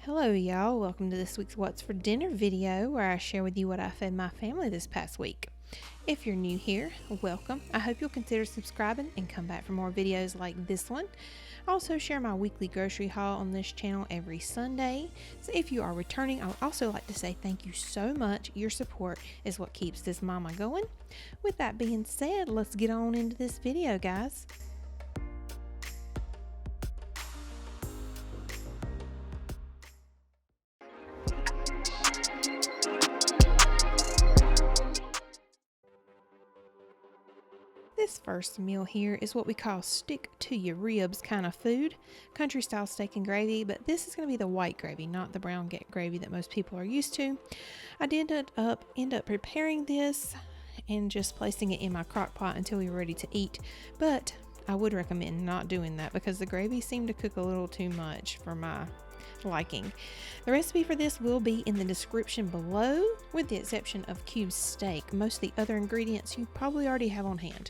Hello y'all, welcome to this week's What's for Dinner video where I share with you what I fed my family this past week. If you're new here, welcome. I hope you'll consider subscribing and come back for more videos like this one. I also share my weekly grocery haul on this channel every Sunday. So if you are returning, I would also like to say thank you so much. Your support is what keeps this mama going. With that being said, let's get on into this video, guys. This first meal here is what we call stick to your ribs kind of food, country style steak and gravy, but this is going to be the white gravy, not the brown gravy that most people are used to. I did end up preparing this and just placing it in my crock pot until we were ready to eat, but I would recommend not doing that because the gravy seemed to cook a little too much for my liking. The recipe for this will be in the description below, with the exception of cube steak. Most of the other ingredients you probably already have on hand.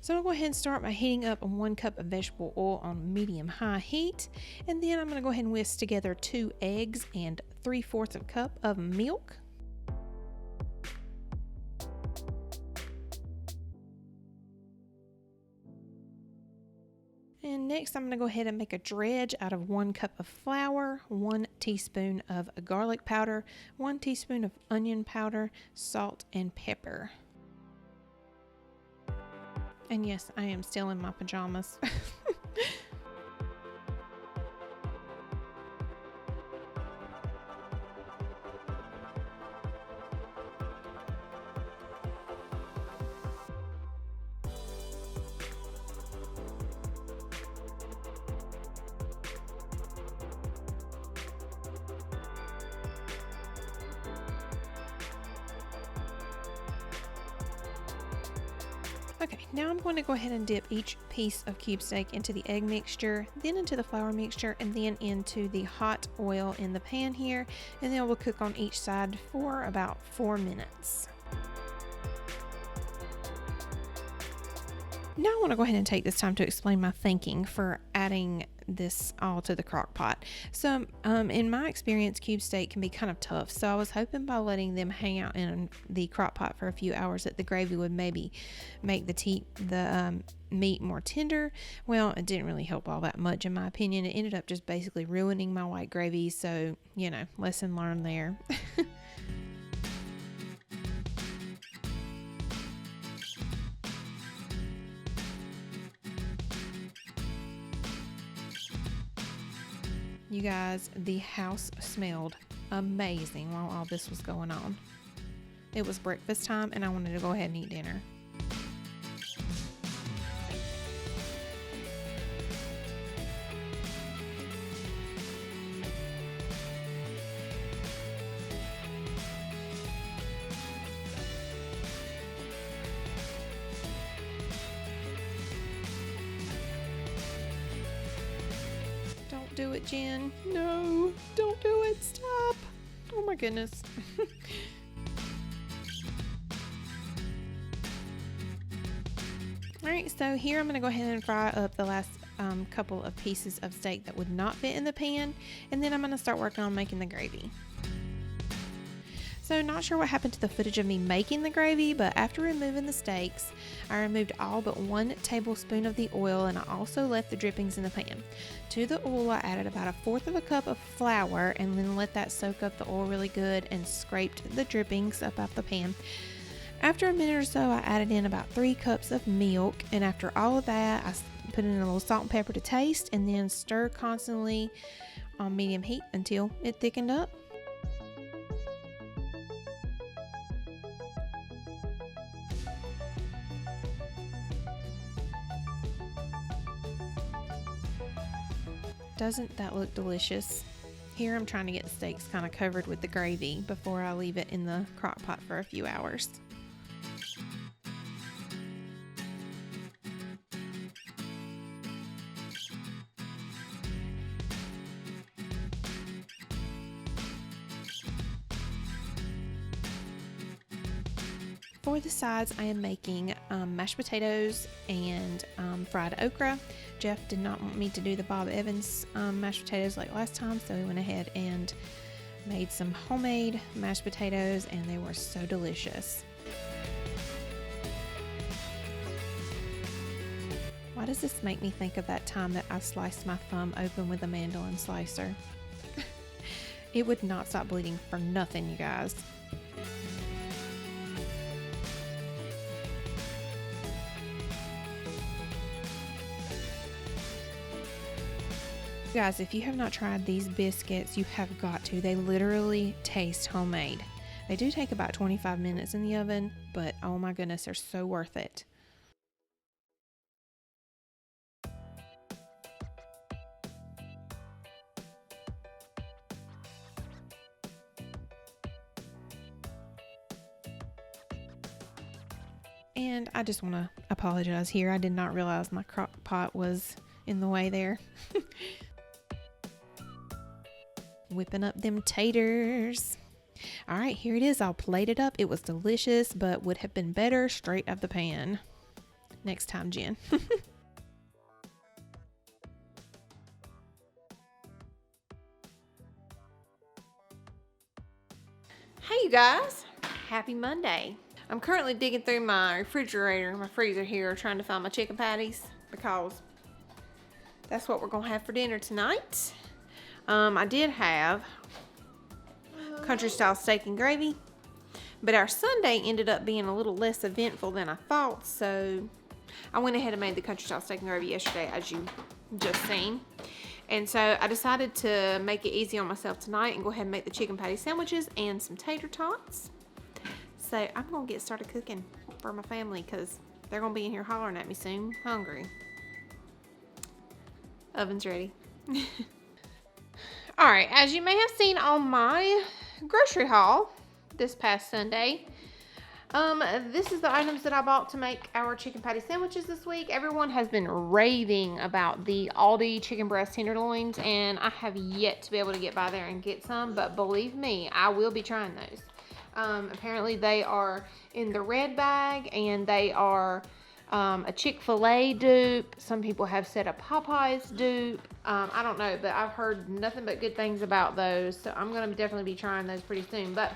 So I'm going to go ahead and start by heating up 1 cup of vegetable oil on medium-high heat, and then I'm going to go ahead and whisk together 2 eggs and 3/4 of a cup of milk. And next I'm going to go ahead and make a dredge out of 1 cup of flour, 1 teaspoon of garlic powder, 1 teaspoon of onion powder, salt, and pepper. And yes, I am still in my pajamas. Okay, now I'm going to go ahead and dip each piece of cube steak into the egg mixture, then into the flour mixture, and then into the hot oil in the pan here, and then we'll cook on each side for about 4 minutes. Now I want to go ahead and take this time to explain my thinking for adding this all to the crock pot. So in my experience, cube steak can be kind of tough, so I was hoping by letting them hang out in the crock pot for a few hours that the gravy would maybe make the meat more tender. Well, it didn't really help all that much in my opinion. It ended up just basically ruining my white gravy, so you know, lesson learned there. You guys, the house smelled amazing while all this was going on. It was breakfast time and I wanted to go ahead and eat dinner. Do it, Jen. No, don't do it. Stop. Oh my goodness. Alright, so here I'm going to go ahead and fry up the last couple of pieces of steak that would not fit in the pan, and then I'm going to start working on making the gravy. So not sure what happened to the footage of me making the gravy, but after removing the steaks, I removed all but 1 tablespoon of the oil, and I also left the drippings in the pan. To the oil, I added about 1/4 of a cup of flour and then let that soak up the oil really good and scraped the drippings up out the pan. After a minute or so, I added in about 3 cups of milk, and after all of that, I put in a little salt and pepper to taste and then stir constantly on medium heat until it thickened up. Doesn't that look delicious? Here I'm trying to get the steaks kind of covered with the gravy before I leave it in the crock pot for a few hours. For the sides, I am making mashed potatoes and fried okra. Jeff did not want me to do the Bob Evans mashed potatoes like last time, so we went ahead and made some homemade mashed potatoes, and they were so delicious. Why does this make me think of that time that I sliced my thumb open with a mandolin slicer? It would not stop bleeding for nothing, you guys. Guys, if you have not tried these biscuits, you have got to. They literally taste homemade. They do take about 25 minutes in the oven, but oh my goodness, they're so worth it. And I just want to apologize here. I did not realize my crock pot was in the way there. Whipping up them taters. All right, here it is. I'll plate it up. It was delicious, but would have been better straight out of the pan. Next time, Jen. Hey, you guys. Happy Monday. I'm currently digging through my refrigerator, my freezer here, trying to find my chicken patties because that's what we're going to have for dinner tonight. I did have country style steak and gravy, but our Sunday ended up being a little less eventful than I thought, so I went ahead and made the country style steak and gravy yesterday, as you just seen. And so I decided to make it easy on myself tonight and go ahead and make the chicken patty sandwiches and some tater tots. So I'm going to get started cooking for my family because they're going to be in here hollering at me soon, hungry. Oven's ready. All right, as you may have seen on my grocery haul this past Sunday, this is the items that I bought to make our chicken patty sandwiches this week. Everyone has been raving about the Aldi chicken breast tenderloins, and I have yet to be able to get by there and get some, but believe me, I will be trying those. Apparently they are in the red bag, and they are a Chick-fil-A dupe. Some people have said a Popeyes dupe. I don't know, but I've heard nothing but good things about those, so I'm going to definitely be trying those pretty soon. But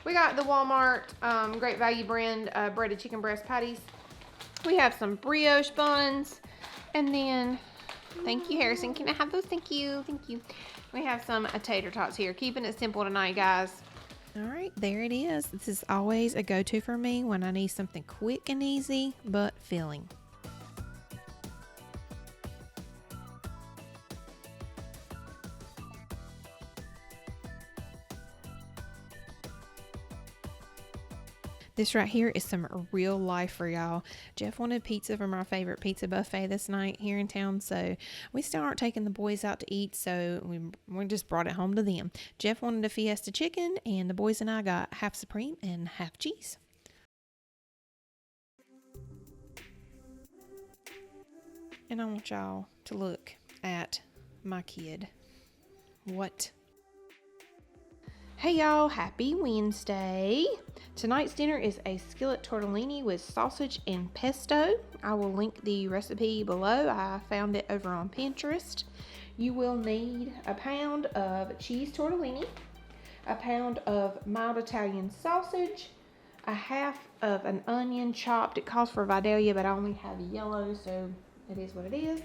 we got the Walmart Great Value brand breaded chicken breast patties. We have some brioche buns, and then, thank you, Harrison. Can I have those? Thank you. Thank you. We have some tater tots here. Keeping it simple tonight, guys. All right, there it is. This is always a go-to for me when I need something quick and easy, but filling. This right here is some real life for y'all. Jeff wanted pizza from our favorite pizza buffet this night here in town, so we still aren't taking the boys out to eat, so we just brought it home to them. Jeff wanted a Fiesta chicken, and the boys and I got half supreme and half cheese. And I want y'all to look at my kid. What? Hey y'all, happy Wednesday. Tonight's dinner is a skillet tortellini with sausage and pesto. I will link the recipe below. I found it over on Pinterest. You will need a pound of cheese tortellini, a pound of mild Italian sausage, a half of an onion chopped. It calls for Vidalia, but I only have yellow, so it is what it is.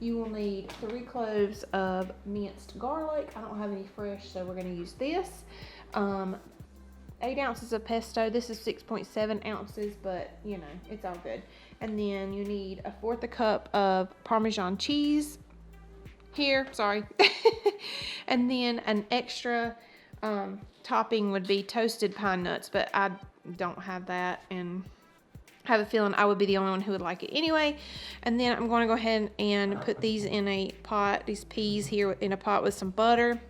You will need 3 cloves of minced garlic. I don't have any fresh, so we're going to use this. 8 ounces of pesto. This is 6.7 ounces, but you know, it's all good. And then you need 1/4 cup of Parmesan cheese here, sorry. And then an extra topping would be toasted pine nuts, but I don't have that, and I have a feeling I would be the only one who would like it anyway. And then I'm going to go ahead and put these in a pot, these peas here in a pot with some butter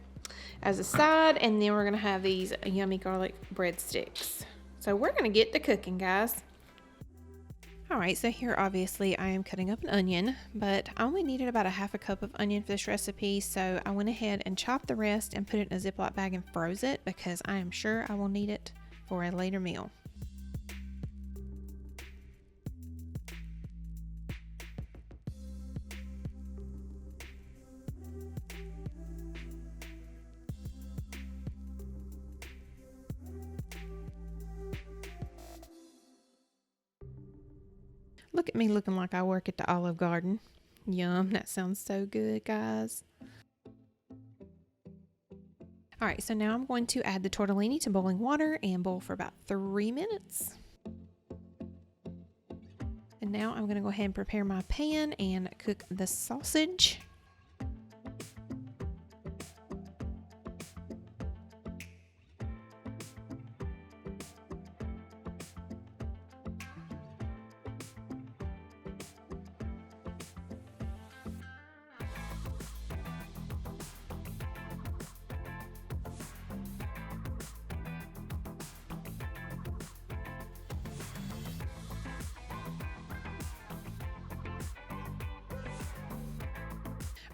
as a side, and then we're going to have these yummy garlic breadsticks. So we're going to get to cooking, guys. Alright, so here obviously I am cutting up an onion, but I only needed about 1/2 cup of onion for this recipe, so I went ahead and chopped the rest and put it in a Ziploc bag and froze it because I am sure I will need it for a later meal. Look at me looking like I work at the Olive Garden. Yum, that sounds so good, guys. All right, so now I'm going to add the tortellini to boiling water and boil for about 3 minutes. And now I'm gonna go ahead and prepare my pan and cook the sausage.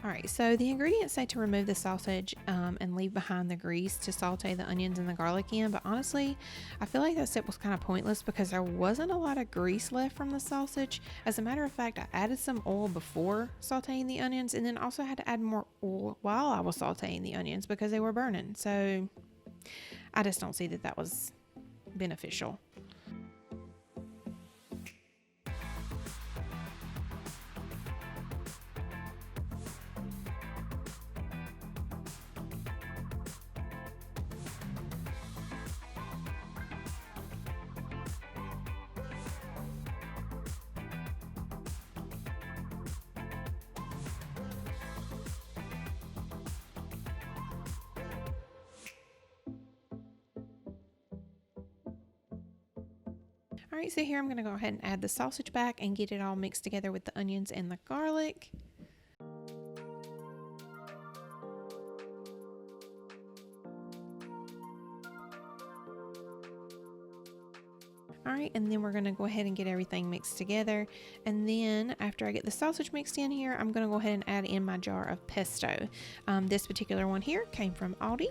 All right, so the ingredients say to remove the sausage and leave behind the grease to saute the onions and the garlic in, but honestly, I feel like that step was kind of pointless because there wasn't a lot of grease left from the sausage. As a matter of fact, I added some oil before sauteing the onions and then also had to add more oil while I was sauteing the onions because they were burning. So I just don't see that that was beneficial. All right, so here I'm going to go ahead and add the sausage back and get it all mixed together with the onions and the garlic. All right, and then we're going to go ahead and get everything mixed together. And then after I get the sausage mixed in here, I'm going to go ahead and add in my jar of pesto. This particular one here came from Aldi.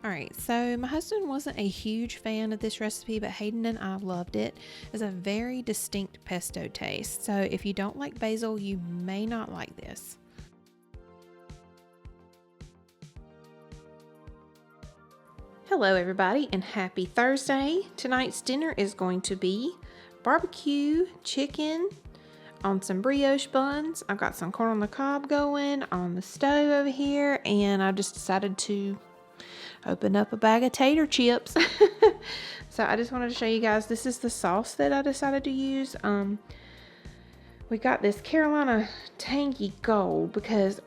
All right, so my husband wasn't a huge fan of this recipe, but Hayden and I loved it. It's a very distinct pesto taste, so if you don't like basil, you may not like this. Hello everybody and happy Thursday. Tonight's dinner is going to be barbecue chicken on some brioche buns. I've got some corn on the cob going on the stove over here, and I just decided to open up a bag of tater chips. So I just wanted to show you guys, this is the sauce that I decided to use. We got this Carolina Tangy Gold because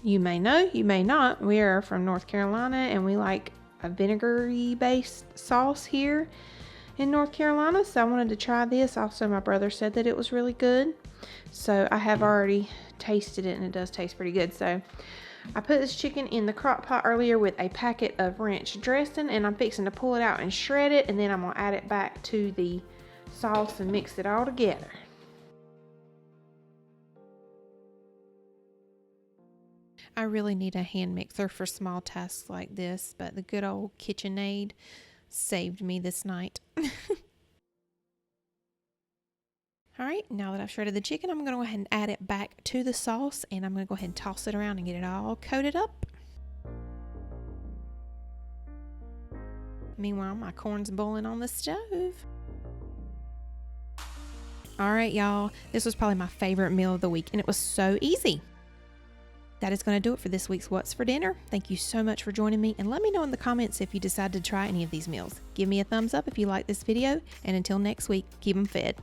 you may know, you may not, we are from North Carolina and we like a vinegary based sauce here in North Carolina, so I wanted to try this. Also, my brother said that it was really good, so I have already tasted it and it does taste pretty good. So I put this chicken in the crock pot earlier with a packet of ranch dressing, and I'm fixing to pull it out and shred it, and then I'm going to add it back to the sauce and mix it all together. I really need a hand mixer for small tasks like this, but the good old KitchenAid saved me this night. All right, now that I've shredded the chicken, I'm going to go ahead and add it back to the sauce, and I'm going to go ahead and toss it around and get it all coated up. Meanwhile, my corn's boiling on the stove. All right, y'all, this was probably my favorite meal of the week, and it was so easy. That is going to do it for this week's What's for Dinner. Thank you so much for joining me, and let me know in the comments if you decide to try any of these meals. Give me a thumbs up if you like this video, and until next week, keep them fed.